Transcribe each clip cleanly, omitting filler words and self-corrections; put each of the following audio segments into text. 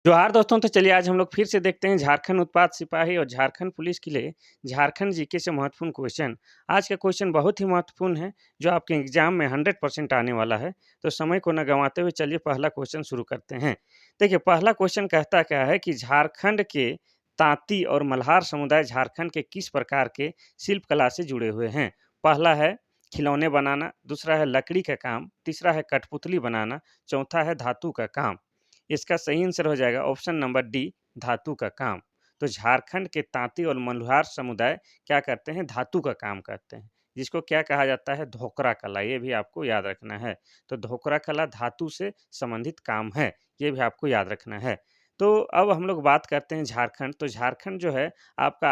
जोहार दोस्तों, तो चलिए आज हम लोग फिर से देखते हैं झारखंड उत्पाद सिपाही और झारखंड पुलिस के लिए झारखंड जीके से महत्वपूर्ण क्वेश्चन। आज का क्वेश्चन बहुत ही महत्वपूर्ण है, जो आपके एग्जाम में 100% आने वाला है। तो समय को न गंवाते हुए चलिए पहला क्वेश्चन शुरू करते हैं। देखिए, पहला क्वेश्चन कहता क्या है कि झारखंड के तांती और मल्हार समुदाय झारखंड के किस प्रकार के शिल्प कला से जुड़े हुए हैं? पहला है खिलौने बनाना, दूसरा है लकड़ी का काम, तीसरा है कठपुतली बनाना, चौथा है धातु का काम। इसका सही आंसर हो जाएगा ऑप्शन नंबर डी, धातु का काम। तो झारखंड के तांती और मल्हार समुदाय क्या करते हैं? धातु का काम करते हैं, जिसको क्या कहा जाता है? धोकरा कला। ये भी आपको याद रखना है। तो धोकरा कला धातु से संबंधित काम है, ये भी आपको याद रखना है। तो अब हम लोग बात करते हैं झारखंड। तो झारखंड जो है आपका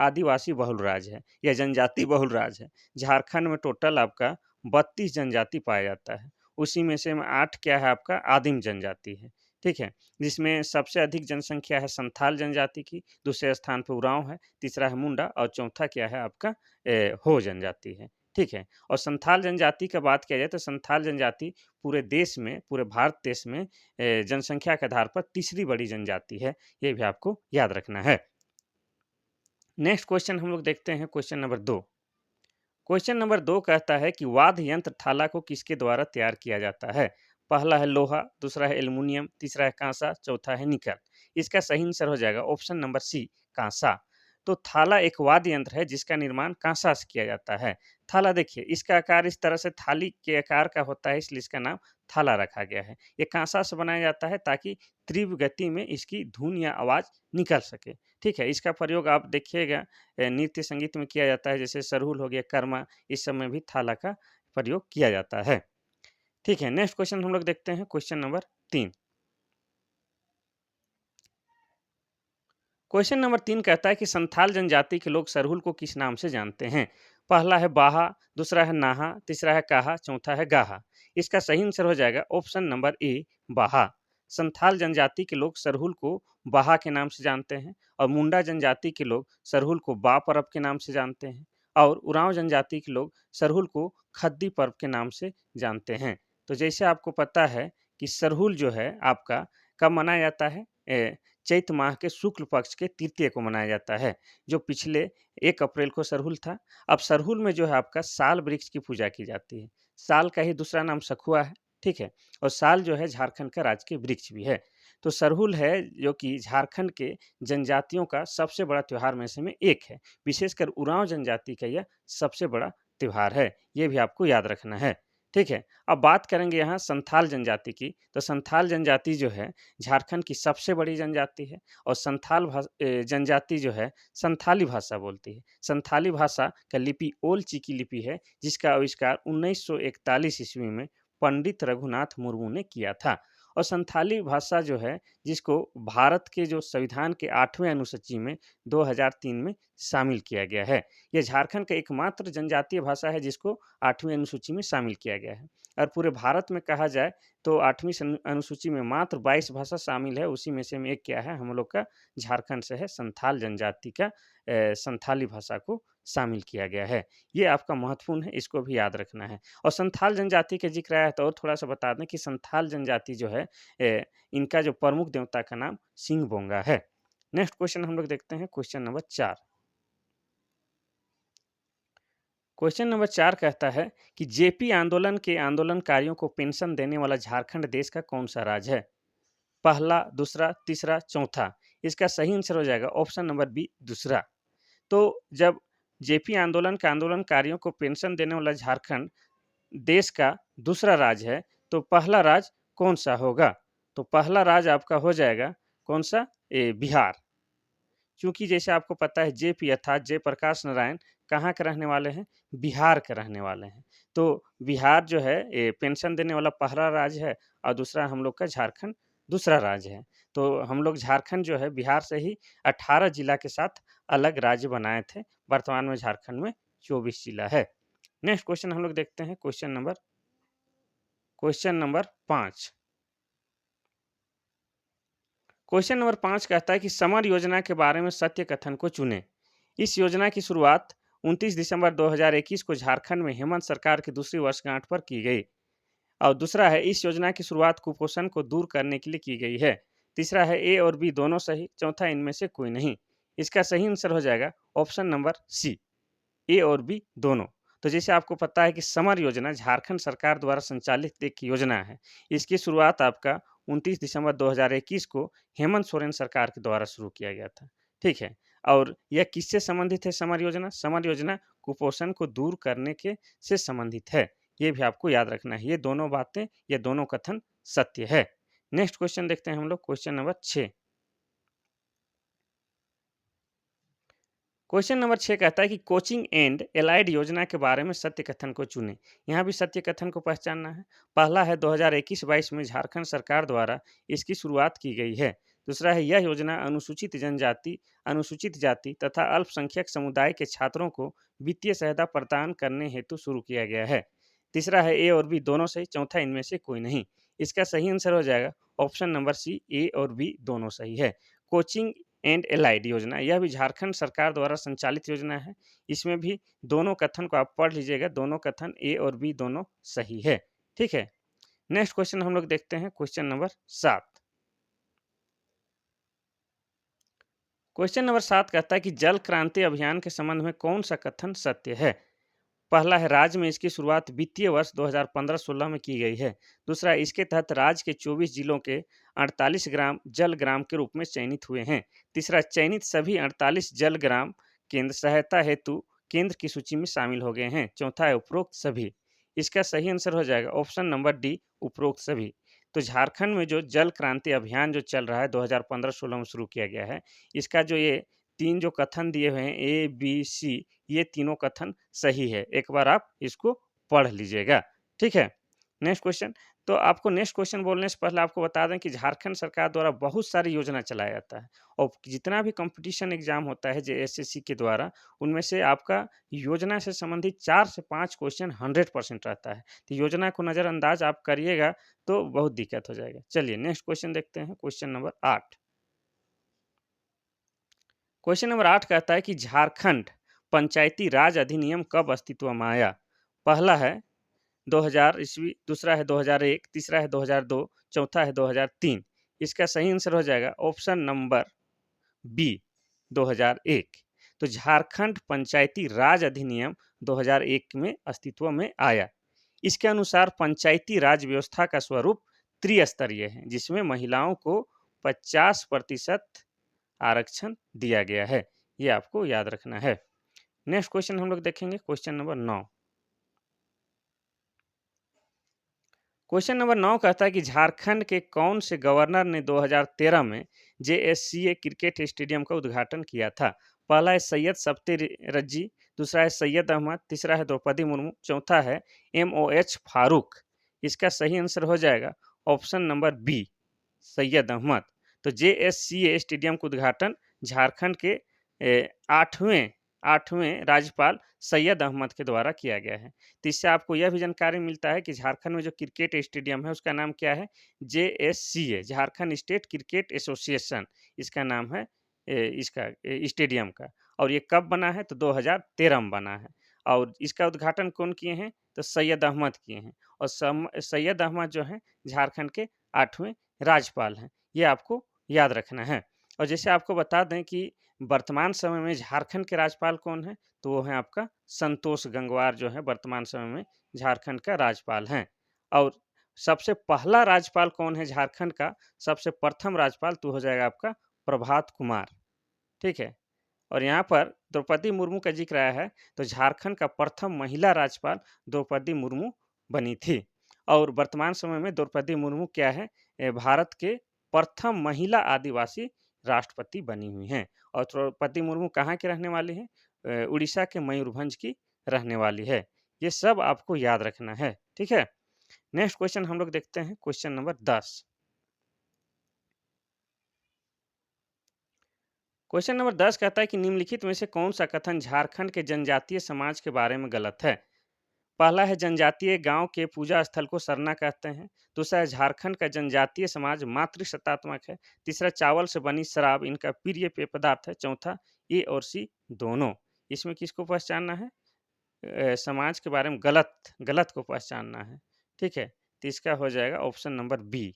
आदिवासी बहुल राज्य है या जनजाति बहुल राज्य है। झारखंड में टोटल आपका 32 जनजाति पाया जाता है। उसी में से 8 क्या है? आपका आदिम जनजाति है। ठीक है? जिसमें सबसे अधिक जनसंख्या है संथाल जनजाति की, दूसरे स्थान पे उरांव है, तीसरा है मुंडा और चौथा क्या है आपका? हो जनजाति है। ठीक है? और संथाल जनजाति का बात किया जाए तो संथाल जनजाति पूरे देश में, पूरे भारत देश में जनसंख्या के आधार पर तीसरी बड़ी जनजाति है। ये भी आपको याद रखना है। नेक्स्ट क्वेश्चन हम लोग देखते हैं, क्वेश्चन नंबर 2। क्वेश्चन नंबर 2 कहता है कि वाद्य यंत्र थाला को किसके द्वारा तैयार किया जाता है? पहला है लोहा, दूसरा है एल्युमिनियम, तीसरा है कांसा, चौथा है निकल। इसका सही आंसर हो जाएगा ऑप्शन नंबर सी, कांसा। तो थाला एक वाद्य यंत्र है जिसका निर्माण कांसा से किया जाता है। थाला देखिए, इसका आकार इस तरह से थाली के आकार का होता है, इसलिए इसका नाम थाला रखा गया है। ये कांसा से बनाया जाता है ताकि तीव्र गति में इसकी धुन या आवाज़ निकल सके। ठीक है? इसका प्रयोग आप देखिएगा नृत्य संगीत में किया जाता है, जैसे सरहुल हो गया, कर्मा, इस सब में भी थाला का प्रयोग किया जाता है। ठीक है, नेक्स्ट क्वेश्चन हम लोग देखते हैं, क्वेश्चन नंबर 3। क्वेश्चन नंबर 3 कहता है कि संथाल जनजाति के लोग सरहुल को किस नाम से जानते हैं? पहला है बाहा, दूसरा है नाहा, तीसरा है काहा, चौथा है गाहा। इसका सही आंसर हो जाएगा ऑप्शन नंबर ए, बाहा। संथाल जनजाति के लोग सरहुल को बाहा के नाम से जानते हैं और मुंडा जनजाति के लोग सरहुल को बा पर्व के नाम से जानते हैं और उरांव जनजाति के लोग सरहुल को खद्दी पर्व के नाम से जानते हैं। तो जैसे आपको पता है कि सरहुल जो है आपका कब मनाया जाता है? चैत माह के शुक्ल पक्ष के तृतीय को मनाया जाता है, जो पिछले 1 अप्रैल को सरहुल था। अब सरहुल में जो है आपका साल वृक्ष की पूजा की जाती है। साल का ही दूसरा नाम सखुआ है, ठीक है? और साल जो है झारखंड का राजकीय वृक्ष भी है। तो सरहुल है जो कि झारखंड के जनजातियों का सबसे बड़ा त्योहार में से में एक है। विशेषकर उरांव जनजाति का यह सबसे बड़ा त्योहार है। ये भी आपको याद रखना है, ठीक है? अब बात करेंगे यहाँ संथाल जनजाति की, तो संथाल जनजाति जो है झारखंड की सबसे बड़ी जनजाति है और जनजाति जो है संथाली भाषा बोलती है। संथाली भाषा का लिपि ओल चिकी लिपि है, जिसका आविष्कार 1941 ईस्वी में पंडित रघुनाथ मुर्मू ने किया था। और संथाली भाषा जो है, जिसको भारत के जो संविधान के 8वें अनुसूची में 2003 में शामिल किया गया है। ये झारखंड का एकमात्र जनजातीय भाषा है जिसको 8वीं अनुसूची में शामिल किया गया है। और पूरे भारत में कहा जाए तो 8वीं अनुसूची में मात्र 22 भाषा शामिल है, उसी में से एक क्या है? हम लोग का झारखंड से है, संथाल जनजाति का संथाली भाषा को शामिल किया गया है। ये आपका महत्वपूर्ण है, इसको भी याद रखना है। और संथाल जनजाति का जिक्र आया तो और थोड़ा-सा बता दें कि संथाल जनजाति जो है इनका जो प्रमुख देवता का नाम सिंह बोंगा है। नेक्स्ट क्वेश्चन हम लोग देखते हैं, क्वेश्चन नंबर 4। क्वेश्चन नंबर 4 कहता है कि जेपी आंदोलन के आंदोलनकारियों को पेंशन देने वाला झारखंड देश का कौन-सा राज्य है? पहला, दूसरा, तीसरा, चौथा। इसका सही आंसर हो जाएगा ऑप्शन नंबर बी, दूसरा। तो जब जेपी आंदोलन के आंदोलनकारियों को पेंशन देने वाला झारखंड देश का दूसरा राज्य है, तो पहला राज्य कौन-सा होगा? तो पहला राज्य आपका हो जाएगा कौन-सा? बिहार। चूँकि जैसे आपको पता है जेपी अर्थात जयप्रकाश नारायण कहाँ के रहने वाले हैं? बिहार के रहने वाले हैं। तो बिहार जो है पेंशन देने वाला पहला राज्य है और दूसरा हम लोग का झारखंड दूसरा राज्य है। तो हम लोग झारखंड जो है बिहार से ही 18 जिला के साथ अलग राज्य बनाए थे। वर्तमान में झारखंड में 24 जिला है। नेक्स्ट क्वेश्चन हम लोग देखते हैं, क्वेश्चन नंबर 5। क्वेश्चन नंबर 5 कहता है कि समर योजना के बारे में सत्य कथन को चुनें। इस योजना की शुरुआत 29 दिसंबर 2021 को झारखंड में हेमंत सरकार की दूसरी वर्षगांठ पर की गई। और दूसरा है, इस योजना की शुरुआत कुपोषण को दूर करने के लिए की गई है। तीसरा है ए और बी दोनों सही, चौथा इनमें से कोई नहीं। इसका सही आंसर हो जाएगा ऑप्शन नंबर सी, ए और बी दोनों। तो जैसे आपको पता है कि समर योजना झारखंड सरकार द्वारा संचालित एक योजना है। इसकी शुरुआत आपका 29 दिसंबर 2021 को हेमंत सोरेन सरकार के द्वारा शुरू किया गया था। ठीक है? और यह किससे संबंधित है समर योजना? समर योजना कुपोषण को दूर करने के से संबंधित है। ये भी आपको याद रखना है। ये दोनों बातें, ये दोनों कथन सत्य है। नेक्स्ट क्वेश्चन देखते हैं हम लोग, क्वेश्चन नंबर 6। क्वेश्चन नंबर 6 कहता है कि कोचिंग एंड एलाइड योजना के बारे में सत्य कथन को चुनें। यहाँ भी सत्य कथन को पहचानना है। पहला है 2021-22 में झारखंड सरकार द्वारा इसकी शुरुआत की गई है। दूसरा है यह योजना अनुसूचित जनजाति, अनुसूचित जाति तथा अल्पसंख्यक समुदाय के छात्रों को वित्तीय सहायता प्रदान करने हेतु शुरू किया गया है। तीसरा है ए और बी दोनों सही, चौथा इनमें से कोई नहीं। इसका सही आंसर हो जाएगा ऑप्शन नंबर सी, ए और बी दोनों सही है। कोचिंग एंड एलाइड योजना, यह भी झारखंड सरकार द्वारा संचालित योजना है। इसमें भी दोनों कथन को आप पढ़ लीजिएगा, दोनों कथन ए और बी दोनों सही है। ठीक है? नेक्स्ट क्वेश्चन हम लोग देखते हैं, क्वेश्चन नंबर 7। क्वेश्चन नंबर 7 कहता है कि जल क्रांति अभियान के संबंध में कौन सा कथन सत्य है? पहला है राज्य में इसकी शुरुआत वित्तीय वर्ष 2015-16 में की गई है। दूसरा, इसके तहत राज्य के 24 जिलों के 48 ग्राम जल ग्राम के रूप में चयनित हुए हैं। तीसरा, चयनित सभी 48 जल ग्राम केंद्र सहायता हेतु केंद्र की सूची में शामिल हो गए हैं। चौथा है उपरोक्त सभी। इसका सही आंसर हो जाएगा ऑप्शन नंबर डी, उपरोक्त सभी। तो झारखंड में जो जल क्रांति अभियान जो चल रहा है 2015-16 में शुरू किया गया है, इसका जो ये 3 जो कथन दिए हुए हैं ए, बी, सी, ये तीनों कथन सही है। एक बार आप इसको पढ़ लीजिएगा। ठीक है? Next question. तो आपको नेक्स्ट क्वेश्चन बोलने से पहले आपको बता दें कि झारखंड सरकार द्वारा बहुत सारी योजना चलाया जाता है और जितना भी कंपटीशन एग्जाम होता है जेएसएससी के द्वारा, उनमें से आपका योजना से संबंधित 4 से 5 क्वेश्चन 100% रहता है। तो योजना को नज़रअंदाज आप करिएगा तो बहुत दिक्कत हो जाएगा। चलिए नेक्स्ट क्वेश्चन देखते हैं, क्वेश्चन नंबर 8। क्वेश्चन नंबर 8 कहता है कि झारखंड पंचायती राज अधिनियम कब अस्तित्व में आया? पहला है 2000 ईस्वी, दूसरा है 2001, तीसरा है 2002, चौथा है 2003। इसका सही आंसर हो जाएगा ऑप्शन नंबर बी, 2001। तो झारखंड पंचायती राज अधिनियम 2001 में अस्तित्व में आया। इसके अनुसार पंचायती राज व्यवस्था का स्वरूप त्रिस्तरीय है, जिसमें महिलाओं को 50% आरक्षण दिया गया है। ये आपको याद रखना है। नेक्स्ट क्वेश्चन हम लोग देखेंगे, क्वेश्चन नंबर 9। क्वेश्चन नंबर 9 कहता है कि झारखंड के कौन से गवर्नर ने 2013 में जेएससीए क्रिकेट स्टेडियम का उद्घाटन किया था? पहला है सैयद सफ्ते रज्जी, दूसरा है सैयद अहमद, तीसरा है द्रौपदी मुर्मू, चौथा है एमओएच फारूक। इसका सही आंसर हो जाएगा option number B, Syed Ahmad. तो जेएससीए स्टेडियम का उद्घाटन झारखंड के 8वें राज्यपाल सैयद अहमद के द्वारा किया गया है। तो इससे आपको यह भी जानकारी मिलता है कि झारखंड में जो क्रिकेट स्टेडियम है उसका नाम क्या है? JSCA, Jharkhand state cricket association इसका नाम है, इसका स्टेडियम का। और ये कब बना है? तो 2013 में बना है। और इसका उद्घाटन कौन किए हैं? तो सैयद अहमद किए हैं। और सैयद अहमद जो है झारखंड के 8वें राज्यपाल हैं। ये आपको याद रखना है। और जैसे आपको बता दें कि वर्तमान समय में झारखंड के राज्यपाल कौन है? तो वो है आपका संतोष गंगवार, जो है वर्तमान समय में झारखंड का राज्यपाल हैं। और सबसे पहला राज्यपाल कौन है झारखंड का? सबसे प्रथम राज्यपाल तो हो जाएगा आपका प्रभात कुमार। ठीक है? और यहाँ पर द्रौपदी मुर्मू का जिक्र आया है, तो झारखंड का प्रथम महिला राज्यपाल द्रौपदी मुर्मू बनी थी। और वर्तमान समय में द्रौपदी मुर्मू क्या है? भारत के प्रथम महिला आदिवासी राष्ट्रपति बनी हुई हैं। और द्रौपदी मुर्मू कहाँ के रहने वाली हैं? उड़ीसा के मयूरभंज की रहने वाली है। ये सब आपको याद रखना है। ठीक है? नेक्स्ट क्वेश्चन हम लोग देखते हैं, क्वेश्चन नंबर 10। क्वेश्चन नंबर 10 कहता है कि निम्नलिखित में से कौन सा कथन झारखंड के जनजातीय समाज के बारे में गलत है? पहला है जनजातीय गांव के पूजा स्थल को सरना कहते हैं। दूसरा है झारखंड का जनजातीय समाज मातृसत्तात्मक है। तीसरा, चावल से बनी शराब इनका प्रिय पेय पदार्थ है। चौथा, ए और सी दोनों। इसमें किसको पहचानना है? समाज के बारे में गलत गलत को पहचानना है। ठीक है? तो इसका हो जाएगा ऑप्शन नंबर बी,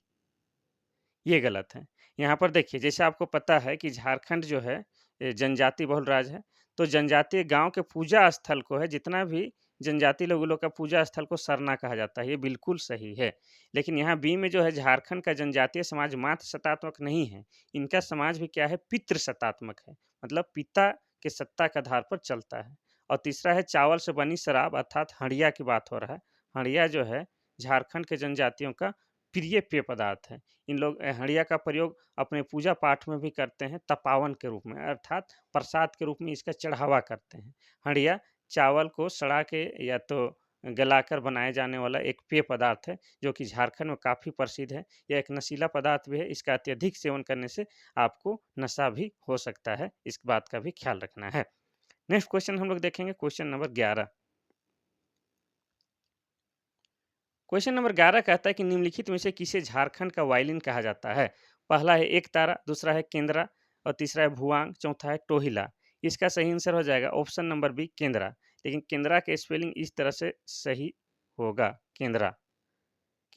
ये गलत है। यहाँ पर देखिए, जैसे आपको पता है कि झारखंड जो है जनजाति बहुल राज्य है, तो जनजातीय गाँव के पूजा स्थल को है, जितना भी जनजाति लोग का पूजा स्थल को सरना कहा जाता है, ये बिल्कुल सही है। लेकिन यहाँ बी में जो है झारखंड का जनजातीय समाज मात्र सत्तात्मक नहीं है, इनका समाज भी क्या है, पितृ सत्तात्मक है, मतलब पिता के सत्ता के आधार पर चलता है। और तीसरा है चावल से बनी शराब अर्थात हंडिया की बात हो रहा है। हंडिया जो है झारखंड के जनजातियों का प्रिय पेय पदार्थ है। इन लोग हंडिया का प्रयोग अपने पूजा पाठ में भी करते हैं तपावन के रूप में, अर्थात प्रसाद के रूप में इसका चढ़ावा करते हैं। हंडिया चावल को सड़ा के या तो गलाकर बनाए जाने वाला एक पेय पदार्थ है, जो कि झारखंड में काफ़ी प्रसिद्ध है। यह एक नशीला पदार्थ भी है, इसका अत्यधिक सेवन करने से आपको नशा भी हो सकता है, इस बात का भी ख्याल रखना है। नेक्स्ट क्वेश्चन हम लोग देखेंगे, क्वेश्चन नंबर 11। क्वेश्चन नंबर 11 कहता है कि निम्नलिखित में से किसे झारखंड का वायलिन कहा जाता है? पहला है एक तारा, दूसरा है केंद्रा और तीसरा है भुआंग, चौथा है टोहिला। इसका सही आंसर हो जाएगा ऑप्शन नंबर बी केंद्रा। लेकिन केंद्रा के स्पेलिंग इस तरह से सही होगा, केंद्रा।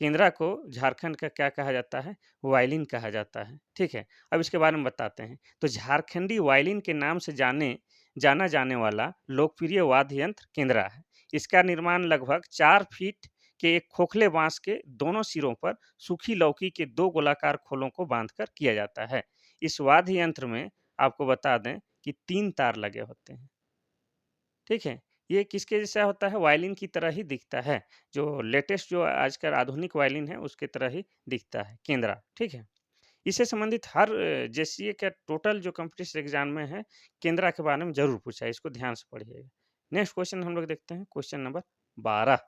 केंद्रा को झारखंड का क्या कहा जाता है? वायलिन कहा जाता है। ठीक है, अब इसके बारे में बताते हैं। तो झारखंडी वायलिन के नाम से जाना जाने वाला लोकप्रिय वाद्य यंत्र केंद्रा है। इसका निर्माण लगभग 4 फीट के एक खोखले बांस के दोनों सिरों पर सूखी लौकी के 2 गोलाकार खोलों को बांधकर किया जाता है। इस वाद्य यंत्र में आपको बता दें कि 3 तार लगे होते हैं। ठीक है, ये किसके जैसा होता है? वायलिन की तरह ही दिखता है। जो लेटेस्ट जो आजकल आधुनिक वायलिन है उसके तरह ही दिखता है केंद्रा। ठीक है, इससे संबंधित हर जेसीए का टोटल जो कॉम्पिटिशन एग्जाम में है, केंद्रा के बारे में जरूर पूछा है, इसको ध्यान से पढ़िएगा। नेक्स्ट क्वेश्चन हम लोग देखते हैं, क्वेश्चन नंबर 12।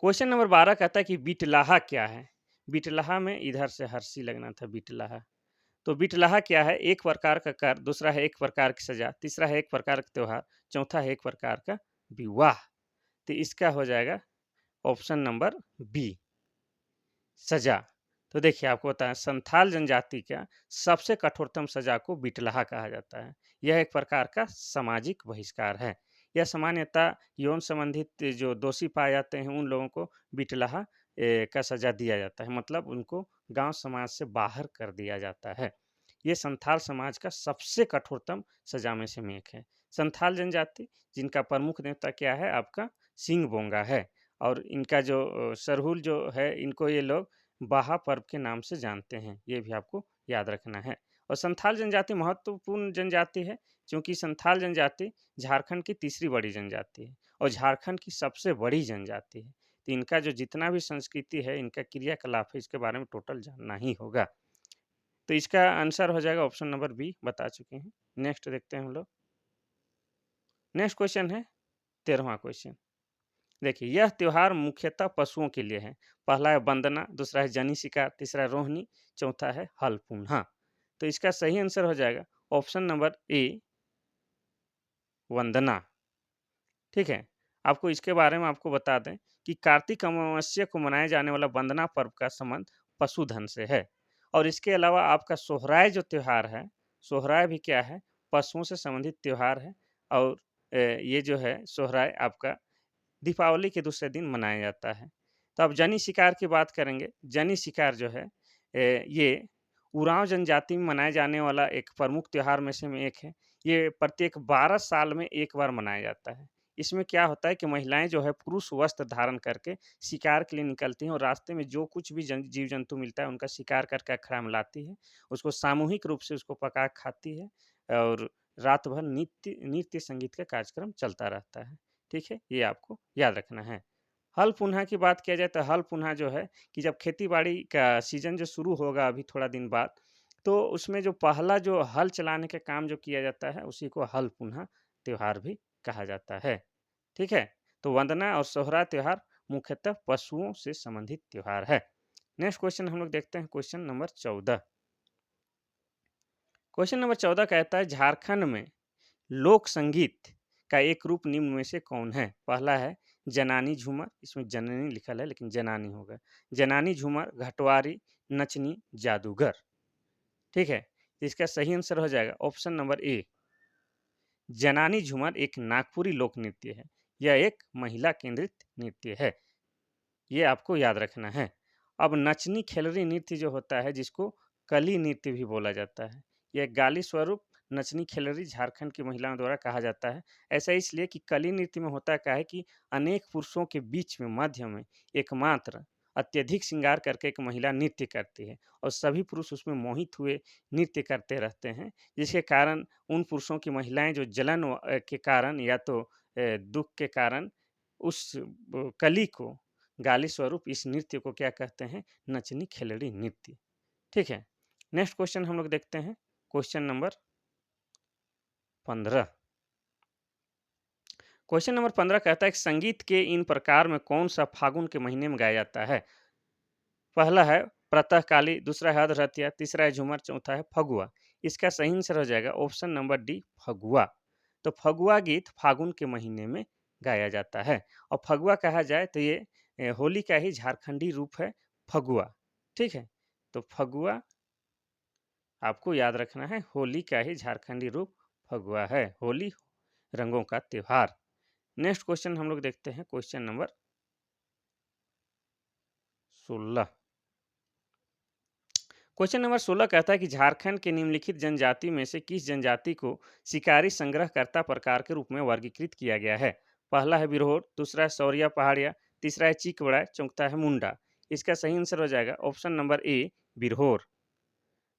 क्वेश्चन नंबर 12 कहता है कि बिटलाहा क्या है? बिटलाहा में इधर से हर्षी लगना था, बिटलाहा। तो बिटलाहा क्या है? एक प्रकार का कर, दूसरा है एक प्रकार की सजा, तीसरा है एक प्रकार का त्योहार, चौथा है एक प्रकार का विवाह। तो इसका हो जाएगा ऑप्शन नंबर बी, सजा। तो देखिए आपको बताएं, संथाल जनजाति का सबसे कठोरतम सजा को बिटलाहा कहा जाता है। यह एक प्रकार का सामाजिक बहिष्कार है। यह सामान्यतः यौन संबंधित जो दोषी पाए जाते हैं उन लोगों को बिटलाहा का सजा दिया जाता है, मतलब उनको गांव समाज से बाहर कर दिया जाता है। ये संथाल समाज का सबसे कठोरतम सजा में से एक है। संथाल जनजाति, जिनका प्रमुख देवता क्या है आपका? सिंह बोंगा है। और इनका जो सरहुल जो है, इनको ये लोग बाहा पर्व के नाम से जानते हैं, ये भी आपको याद रखना है। और संथाल जनजाति महत्वपूर्ण जनजाति है, क्योंकि संथाल जनजाति झारखंड की तीसरी बड़ी जनजाति है और झारखंड की सबसे बड़ी जनजाति है। तो इनका जो जितना भी संस्कृति है, इनका क्रियाकलाप है, इसके बारे में टोटल जानना ही होगा। तो इसका आंसर हो जाएगा ऑप्शन नंबर बी, बता चुके हैं। नेक्स्ट देखते हैं हम लोग। नेक्स्ट क्वेश्चन है 13वां क्वेश्चन। देखिए, यह त्योहार मुख्यतः पशुओं के लिए है। पहला है वंदना, दूसरा है जनी शिकार, तीसरा है रोहिणी, चौथा है हल पुनः। तो इसका सही आंसर हो जाएगा ऑप्शन नंबर ए, वंदना। ठीक है, आपको इसके बारे में आपको बता दें कि कार्तिक अमावस्या को मनाए जाने वाला वंदना पर्व का संबंध पशुधन से है। और इसके अलावा आपका सोहराय जो त्योहार है, सोहराय भी क्या है? पशुओं से संबंधित त्योहार है। और ये जो है सोहराय आपका दीपावली के दूसरे दिन मनाया जाता है। तो अब जनी शिकार की बात करेंगे। जनी शिकार जो है ये उरांव जनजाति में मनाए जाने वाला एक प्रमुख त्योहार में से में एक है। ये प्रत्येक 12 साल में एक बार मनाया जाता है। इसमें क्या होता है कि महिलाएं जो है पुरुष वस्त्र धारण करके शिकार के लिए निकलती हैं और रास्ते में जो कुछ भी जीव जंतु मिलता है उनका शिकार करके अखाड़ा में लाती है। उसको सामूहिक रूप से उसको पका के खाती है और रात भर नृत्य नृत्य संगीत का कार्यक्रम चलता रहता है। ठीक है, ये आपको याद रखना है। हल पुनः की बात किया जाए तो हल पुनः जो है कि जब खेती-बाड़ी का सीज़न जो शुरू होगा अभी थोड़ा दिन बाद, तो उसमें जो पहला जो हल चलाने का काम जो किया जाता है, उसी को हल पुनः त्योहार भी कहा जाता है। ठीक है? तो वंदना और सोहरा त्योहार मुख्यतः पशुओं से संबंधित त्योहार है। नेक्स्ट क्वेश्चन हम लोग देखते हैं, क्वेश्चन नंबर 14। क्वेश्चन नंबर 14 कहता है झारखंड में लोक संगीत का एक रूप निम्न में से कौन है? पहला है जनानी झूमर, इसमें जननी लिखल है लेकिन जनानी होगा। जनानी झूमर, घटवारी, नचनी, जादूगर। ठीक है? इसका सही आंसर हो जाएगा ऑप्शन नंबर ए, जनानी झूमर एक नागपुरी लोक नृत्य है। यह एक महिला केंद्रित नृत्य है। ये आपको याद रखना है। अब नचनी खेलरी नृत्य जो होता है, जिसको कली नृत्य भी बोला जाता है, यह गाली स्वरूप नचनी खेलरी झारखंड की महिलाओं द्वारा कहा जाता है। ऐसा इसलिए कि कली नृत्य में होता क्या है कि अनेक पुरुषों के बीच में मध्य में एकमात्र अत्यधिक श्रृंगार करके एक महिला नृत्य करती है और सभी पुरुष उसमें मोहित हुए नृत्य करते रहते हैं, जिसके कारण उन पुरुषों की महिलाएं जो जलन के कारण या तो दुख के कारण उस कली को गाली स्वरूप इस नृत्य को क्या कहते हैं, नचनी खेलड़ी नृत्य। ठीक है, नेक्स्ट क्वेश्चन हम लोग देखते हैं, क्वेश्चन नंबर 15। क्वेश्चन नंबर 15 कहता है कि संगीत के इन प्रकार में कौन सा फागुन के महीने में गाया जाता है। पहला है प्रातःकाली, दूसरा है अर्धरतिया, तीसरा है झूमर, चौथा है फगुआ। इसका सही आंसर हो जाएगा ऑप्शन नंबर डी, फगुआ। तो फगुआ गीत फागुन के महीने में गाया जाता है और फगुआ कहा जाए तो ये होली का ही झारखंडी रूप है, फगुआ। ठीक है, तो फगुआ आपको याद रखना है, होली का ही झारखंडी रूप फगुआ है, होली रंगों का त्योहार। नेक्स्ट क्वेश्चन हम लोग देखते हैं, क्वेश्चन नंबर 16। क्वेश्चन नंबर 16 कहता है कि झारखंड के निम्नलिखित जनजाति में से किस जनजाति को शिकारी संग्रहकर्ता प्रकार के रूप में वर्गीकृत किया गया है। पहला है बिरहोर, दूसरा है सौरिया पहाड़िया, तीसरा है चीक बड़ा, चौथा है मुंडा। इसका सही आंसर हो जाएगा option number A, Birhor.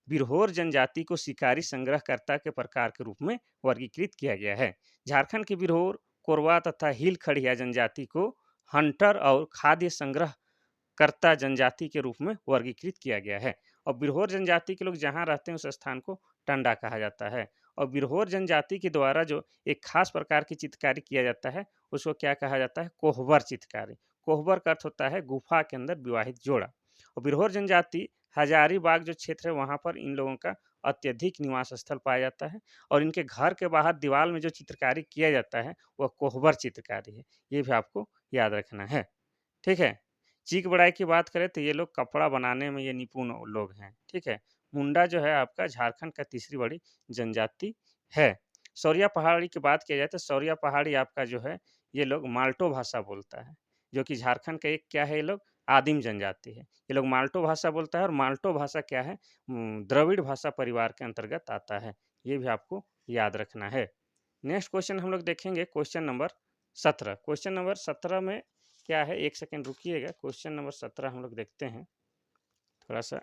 Birhor जनजाति को शिकारी संग्रहकर्ता के प्रकार के रूप में वर्गीकृत किया गया है। झारखंड के बिरहोर, कोरवा तथा हिल खड़िया जनजाति को हंटर और खाद्य संग्रह कर्ता जनजाति के रूप में वर्गीकृत किया गया है और बिरहोर जनजाति के लोग जहाँ रहते हैं उस स्थान को टंडा कहा जाता है और बिरहोर जनजाति के द्वारा जो एक खास प्रकार की चित्रकारी किया जाता है उसको क्या कहा जाता है, कोहबर चित्रकारी। कोहबर का अर्थ होता है गुफा के अंदर विवाहित जोड़ा और बिरहोर जनजाति हजारीबाग जो क्षेत्र है वहाँ पर इन लोगों का अत्यधिक निवास स्थल पाया जाता है और इनके घर के बाहर दीवार में जो चित्रकारी किया जाता है वह कोहबर चित्रकारी है, ये भी आपको याद रखना है। ठीक है, चीक बड़ाई की बात करें तो ये लोग कपड़ा बनाने में ये निपुण लोग हैं। ठीक है, मुंडा जो है आपका झारखंड का तीसरी बड़ी जनजाति है। सौरिया पहाड़ी की बात किया जाए तो सौरिया पहाड़ी आपका जो है ये लोग माल्टो भाषा बोलता है, जो कि झारखंड का एक क्या है, ये लोग आदिम जनजाति है। ये लोग माल्टो भाषा बोलता है और माल्टो भाषा क्या है, द्रविड़ भाषा परिवार के अंतर्गत आता है, ये भी आपको याद रखना है। नेक्स्ट क्वेश्चन हम लोग देखेंगे, क्वेश्चन नंबर 17। क्वेश्चन नंबर 17 में क्या है, एक सेकेंड रुकिएगा, क्वेश्चन नंबर 17 हम लोग देखते हैं, थोड़ा सा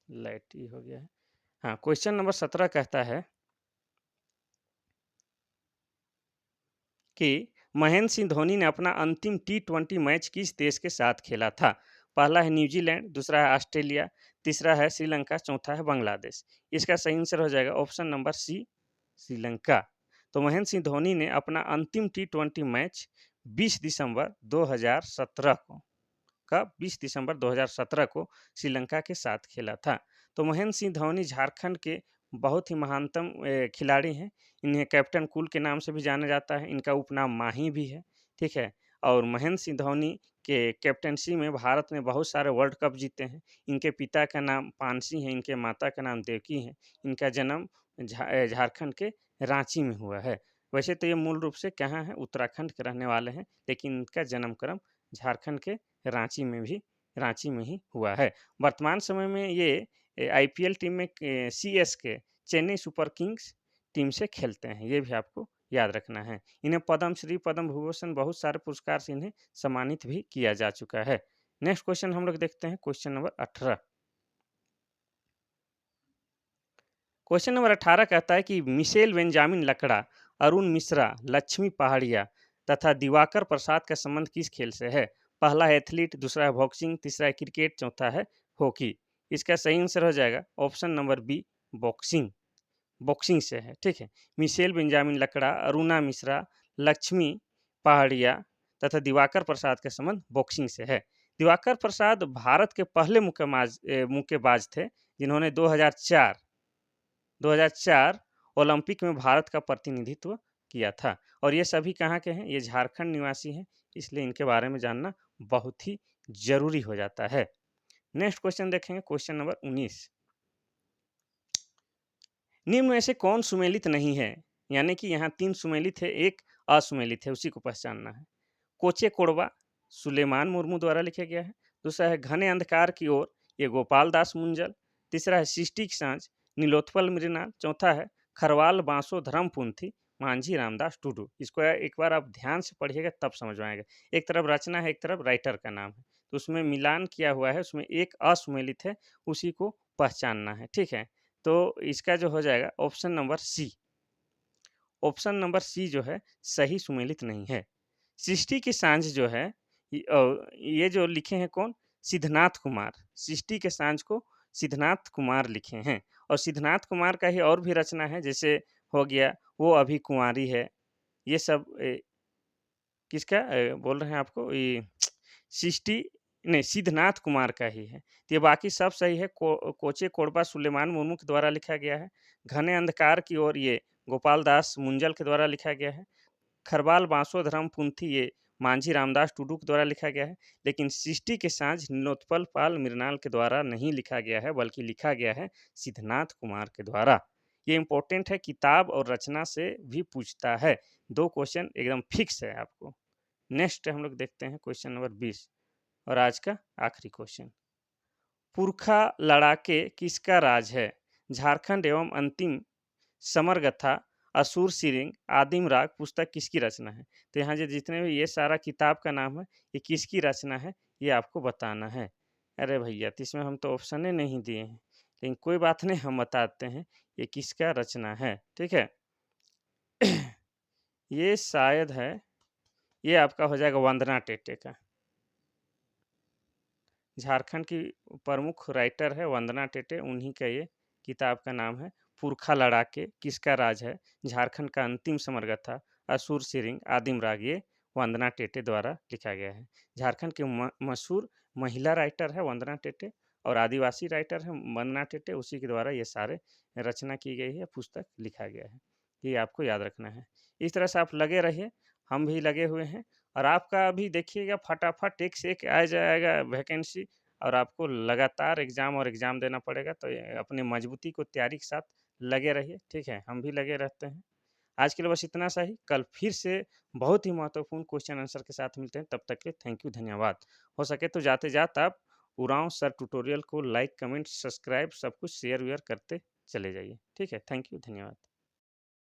लाइट ही हो गया है। हाँ, क्वेश्चन नंबर 17 कहता है कि महेंद्र सिंह धोनी ने अपना अंतिम T20 मैच किस देश के साथ खेला था। पहला है न्यूजीलैंड, दूसरा है ऑस्ट्रेलिया, तीसरा है श्रीलंका, चौथा है बांग्लादेश। इसका सही आंसर हो जाएगा ऑप्शन नंबर सी, श्रीलंका। तो महेंद्र सिंह धोनी ने अपना अंतिम T20 मैच 20 दिसंबर 2017 को 20 दिसंबर 2017 को श्रीलंका के साथ खेला था। तो महेंद्र सिंह धोनी झारखंड के बहुत ही महानतम खिलाड़ी हैं। इन्हें कैप्टन कूल के नाम से भी जाना जाता है, इनका उपनाम माही भी है। ठीक है, और महेंद्र सिंह धोनी के कैप्टनसी में भारत ने बहुत सारे वर्ल्ड कप जीते हैं। इनके पिता का नाम पानसी है, इनके माता का नाम देवकी है। इनका जन्म झारखंड के रांची में हुआ है। वैसे तो ये मूल रूप से कहाँ है, उत्तराखंड के रहने वाले हैं, लेकिन इनका जन्म क्रम झारखंड के रांची में ही हुआ है। वर्तमान समय में ये आईपीएल टीम में CSK, Chennai super Kings team से खेलते हैं, ये भी आपको याद रखना है। इन्हें पद्मश्री, पद्म भूषण, बहुत सारे पुरस्कार से इन्हें सम्मानित भी किया जा चुका है। नेक्स्ट क्वेश्चन हम लोग देखते हैं, क्वेश्चन नंबर 18। क्वेश्चन नंबर 18 कहता है कि मिशेल बेंजामिन लकड़ा, अरुण मिश्रा, लक्ष्मी पहाड़िया तथा दिवाकर प्रसाद का संबंध किस खेल से है। पहला है एथलीट, दूसरा है बॉक्सिंग, तीसरा है क्रिकेट, चौथा है हॉकी। इसका सही आंसर हो जाएगा option number B, boxing. Boxing से है। ठीक है, मिशेल बेंजामिन लकड़ा, अरुणा मिश्रा, लक्ष्मी पहाड़िया तथा दिवाकर प्रसाद का संबंध बॉक्सिंग से है। दिवाकर प्रसाद भारत के पहले मुक्केबाज थे जिन्होंने 2004 ओलंपिक में भारत का प्रतिनिधित्व किया था और ये सभी कहाँ के हैं, ये झारखंड निवासी हैं, इसलिए इनके बारे में जानना बहुत ही जरूरी हो जाता है। नेक्स्ट क्वेश्चन देखेंगे, क्वेश्चन नंबर 19। निम्न में से कौन सुमेलित नहीं है, यानी कि यहाँ 3 सुमेलित है, एक असुमेलित है, उसी को पहचानना है। कोचे कोड़वा सुलेमान मुर्मू द्वारा लिखा गया है, दूसरा है घने अंधकार की ओर, ये गोपाल दास मुंजल। तीसरा है सृष्टि की सांझ, नीलोत्पल मृणाल। चौथा है खरवाल बांसो धर्मपुंथी, मांझी रामदास टुडू। इसको एक बार आप ध्यान से पढ़िएगा तब समझ में आएगा। एक तरफ रचना है, एक तरफ राइटर का नाम है, तो उसमें मिलान किया हुआ है, उसमें एक असुमेलित है, उसी को पहचानना है। ठीक है, तो इसका जो हो जाएगा option number C. Option number C जो है सही सुमेलित नहीं है। सृष्टि की सांझ जो है ये जो लिखे हैं कौन, सिद्धनाथ कुमार। सृष्टि के सांझ को सिद्धनाथ कुमार लिखे हैं। और सिद्धनाथ कुमार का ही और भी रचना है, जैसे हो गया वो अभी कुंवारी है, ये सब किसका बोल रहे हैं आपको, ये सृष्टि नहीं, सिद्धनाथ कुमार का ही है। तो ये बाकी सब सही है। कोचे कोड़बा सुलेमान मुर्मू के द्वारा लिखा गया है। घने अंधकार की ओर ये गोपाल दास मुंजल के द्वारा लिखा गया है। खरबाल बांसो धर्म पुंथी ये मांझी रामदास टुडू के द्वारा लिखा गया है। लेकिन सृष्टि के सांझ नीलोत्पल पाल मृणाल के द्वारा नहीं लिखा गया है, बल्कि लिखा गया है सिद्धनाथ कुमार के द्वारा। ये इंपॉर्टेंट है, किताब और रचना से भी पूछता है। 2 क्वेश्चन एकदम फिक्स है आपको। नेक्स्ट हम लोग देखते हैं क्वेश्चन नंबर 20 और आज का आखिरी क्वेश्चन। पुरखा लड़ाके किसका राज है? झारखंड एवं अंतिम समरगथा, असुर सिरिंग, आदिम राग पुस्तक किसकी रचना है? तो यहाँ जो जितने भी ये सारा किताब का नाम है, ये किसकी रचना है, ये आपको बताना है। अरे भैया, तो इसमें हम तो ऑप्शन ही नहीं दिए हैं, लेकिन कोई बात नहीं, हम बताते हैं ये किसका रचना है। ठीक है, ये शायद है, ये आपका हो जाएगा वंदना टेटे का। झारखंड की प्रमुख राइटर है वंदना टेटे, उन्हीं का ये किताब का नाम है पुरखा लड़ाके किसका राज है, झारखंड का अंतिम समरगथा, असुर सिरिंग, आदिम राग, ये वंदना टेटे द्वारा लिखा गया है। झारखंड की मशहूर महिला राइटर है वंदना टेटे, और आदिवासी राइटर है वंदना टेटे, उसी के द्वारा ये सारे रचना की गई है, पुस्तक लिखा गया है। ये आपको याद रखना है। इस तरह से आप लगे रहिए, हम भी लगे हुए हैं। और आपका अभी देखिएगा फटाफट एक से एक आ जाएगा वैकेंसी, और आपको लगातार एग्ज़ाम और एग्ज़ाम देना पड़ेगा। तो ये अपनी मजबूती को तैयारी के साथ लगे रहिए। ठीक है, हम भी लगे रहते हैं। आज के लिए बस इतना सा ही। कल फिर से बहुत ही महत्वपूर्ण क्वेश्चन आंसर के साथ मिलते हैं। तब तक के लिए थैंक यू, धन्यवाद। हो सके तो जाते जात आप उरांव सर ट्यूटोरियल को लाइक कमेंट सब्सक्राइब सब कुछ शेयर वेयर करते चले जाइए। ठीक है, थैंक यू, धन्यवाद।